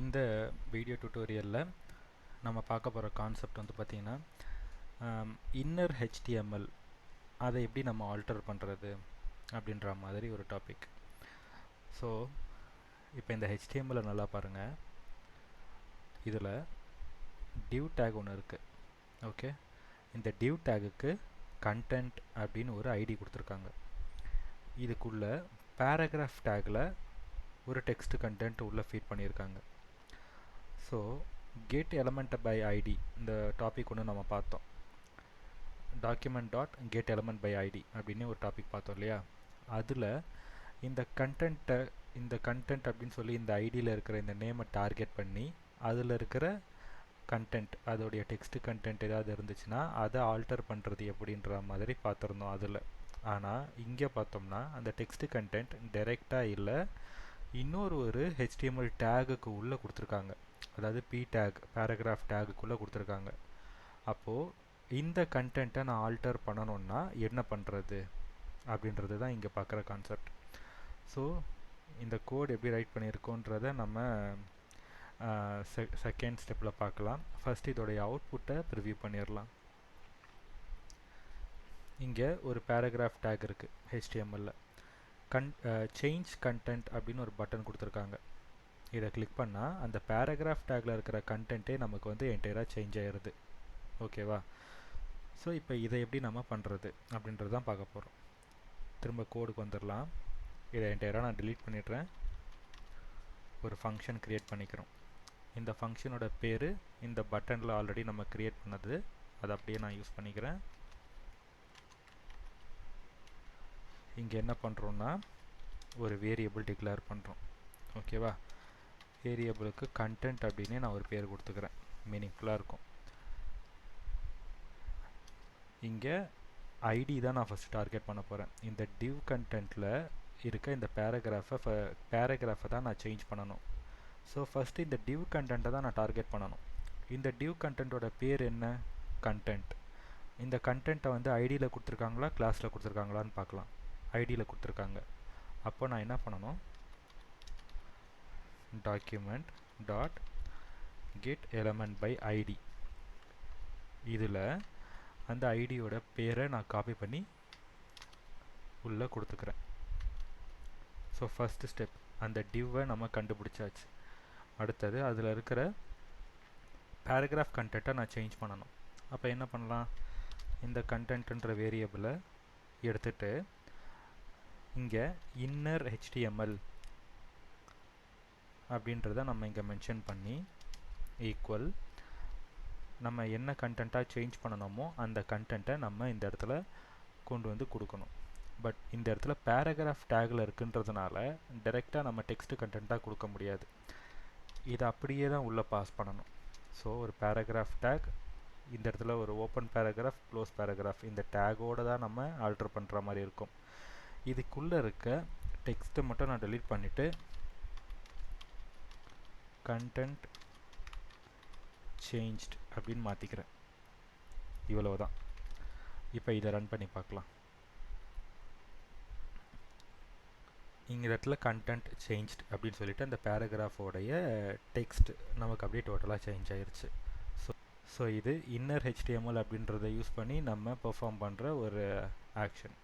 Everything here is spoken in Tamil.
இந்த வீடியோ டியூட்டோரியலில் நம்ம பார்க்க போகிற கான்செப்ட் வந்து பார்த்திங்கன்னா இன்னர் ஹெச்டிஎம்எல் அதை எப்படி நம்ம ஆல்டர் பண்ணுறது அப்படின்ற மாதிரி ஒரு டாபிக். ஸோ இப்போ இந்த ஹெச்டிஎம்எல்லை நல்லா பாருங்கள். இதில் div டேக் ஒன்று இருக்குது. ஓகே, இந்த div டேகுக்கு கண்டென்ட் அப்படின்னு ஒரு ஐடி கொடுத்துருக்காங்க. இதுக்குள்ள பேராகிராஃப் டேக்கில் ஒரு டெக்ஸ்ட் கண்டென்ட் உள்ளே ஃபீட் பண்ணியிருக்காங்க. So get element by id இந்த டாபிக் ஒன்று நம்ம பார்த்தோம். document dot get element by id அப்படின்னு ஒரு டாபிக் பார்த்தோம் இல்லையா? அதில் இந்த கண்டென்ட் அப்படின்னு சொல்லி இந்த ஐடியில் இருக்கிற இந்த நேமை டார்கெட் பண்ணி அதில் இருக்கிற கண்டென்ட், அதோடைய டெக்ஸ்ட் கண்டென்ட் ஏதாவது இருந்துச்சுன்னா அதை ஆல்டர் பண்ணுறது எப்படின்ற மாதிரி பார்த்துருந்தோம் அதில். ஆனால் இங்கே பார்த்தோம்னா அந்த டெக்ஸ்ட் கண்டென்ட் டைரெக்டாக இல்லை, ஒரு HTML டேகுக்கு உள்ளே கொடுத்துருக்காங்க. அதாவது p டேக் பேராகிராஃப் டேகுக்குள்ளே கொடுத்துருக்காங்க. அப்போது இந்த கண்டென்ட்டை நான் ஆல்டர் பண்ணணுன்னா என்ன பண்ணுறது அப்படின்றது தான் இங்கே பார்க்குற கான்செப்ட். ஸோ இந்த கோட் எப்படி ரைட் பண்ணியிருக்கோன்றதை நம்ம செகண்ட் ஸ்டெப்பில் பார்க்கலாம். ஃபஸ்ட் இதோடைய அவுட்புட்டை ப்ரிவ்யூ பண்ணிடலாம். இங்கே ஒரு பேராகிராஃப் டேக் இருக்குது HTML-ல. சேஞ்ச் கண்டென்ட் அப்படின்னு ஒரு பட்டன் கொடுத்துருக்காங்க. இதை கிளிக் பண்ணால் அந்த பேராகிராஃப் டேக்கில் இருக்கிற கண்டென்ட்டே நமக்கு வந்து என்டையராக சேஞ்ச் ஆகிடுது. ஓகேவா? ஸோ இப்போ இதை எப்படி நம்ம பண்ணுறது அப்படின்றது தான் பார்க்க போகிறோம். திரும்ப கோடுக்கு வந்துடலாம். இதை என்டையராக நான் delete பண்ணிடுறேன். ஒரு ஃபங்க்ஷன் க்ரியேட் பண்ணிக்கிறோம். இந்த ஃபங்க்ஷனோட பேர் இந்த பட்டனில் ஆல்ரெடி நம்ம க்ரியேட் பண்ணது, அதை அப்படியே நான் யூஸ் பண்ணிக்கிறேன். இங்கே என்ன பண்ணுறோன்னா ஒரு வேரியபிள் டிக்ளேர் பண்ணுறோம். ஓகேவா? வேரியபிளுக்கு கண்டென்ட் அப்படின்னு நான் ஒரு பேர் கொடுத்துக்கிறேன், மீனிங்ஃபுல்லாக இருக்கும். இங்கே ஐடி தான் நான் ஃபஸ்ட் டார்கெட் பண்ண போகிறேன். இந்த div கண்டென்ட்டில் இருக்க இந்த பேராகிராஃபை தான் நான் சேஞ்ச் பண்ணணும். ஸோ ஃபஸ்ட்டு இந்த div கண்டென்ட்டை தான் நான் டார்கெட் பண்ணணும். இந்த div கண்டென்ட்டோட பேர் என்ன? கண்டென்ட். இந்த கண்டென்ட்டை வந்து ஐடியில் கொடுத்துருக்காங்களா கிளாஸில் கொடுத்துருக்காங்களான்னு பார்க்கலாம். ஐடியில் கொடுத்துருக்காங்க. அப்போ நான் என்ன பண்ணணும்? document dot get element by id இதில் அந்த ஐடியோட பேரை நான் காப்பி பண்ணி உள்ளே கொடுத்துக்கிறேன். ஸோ ஃபஸ்ட்டு ஸ்டெப் அந்த டிவ்வை நம்ம கண்டுபிடிச்சாச்சு. அடுத்தது அதில் இருக்கிற பேராகிராஃப் கண்டென்ட்டை நான் சேஞ்ச் பண்ணணும். அப்போ என்ன பண்ணலாம்? இந்த கண்டென்ட்ன்ற வேரியபிளை எடுத்துட்டு இங்கே இன்னர் HTML அப்படின்றத நம்ம இங்கே மென்ஷன் பண்ணி ஈக்குவல் நம்ம என்ன கண்டென்ட்டாக சேஞ்ச் பண்ணணுமோ அந்த கண்டென்ட்டை நம்ம இந்த இடத்துல கொண்டு வந்து கொடுக்கணும். பட் இந்த இடத்துல பேராகிராஃப் டேக்கில் இருக்குன்றதுனால டைரெக்டாக நம்ம டெக்ஸ்ட் கண்டென்ட்டாக கொடுக்க முடியாது. இதை அப்படியே தான் உள்ளே பாஸ் பண்ணணும். ஸோ ஒரு பேராகிராஃப் டேக், இந்த இடத்துல ஒரு ஓப்பன் பேராகிராஃப், க்ளோஸ் பேராகிராஃப், இந்த டேகோடு தான் நம்ம ஆல்டர் பண்ணுற மாதிரி இருக்கும். இதுக்குள்ளே இருக்க டெக்ஸ்ட்டை மட்டும் நான் delete பண்ணிவிட்டு content changed அப்படின்னு மாற்றிக்கிறேன். இவ்வளவுதான். இப்போ இதை ரன் பண்ணி பார்க்கலாம். இங்கே இடத்துல content changed அப்படின்னு சொல்லிட்டு அந்த பேராகிராஃபோடைய டெக்ஸ்ட் நமக்கு அப்படியே டோட்டலாக சேஞ்ச் ஆயிடுச்சு. ஸோ இது இன்னர் HTML அப்படின்றத யூஸ் பண்ணி நம்ம பெர்ஃபார்ம் பண்ணுற ஒரு ஆக்ஷன்.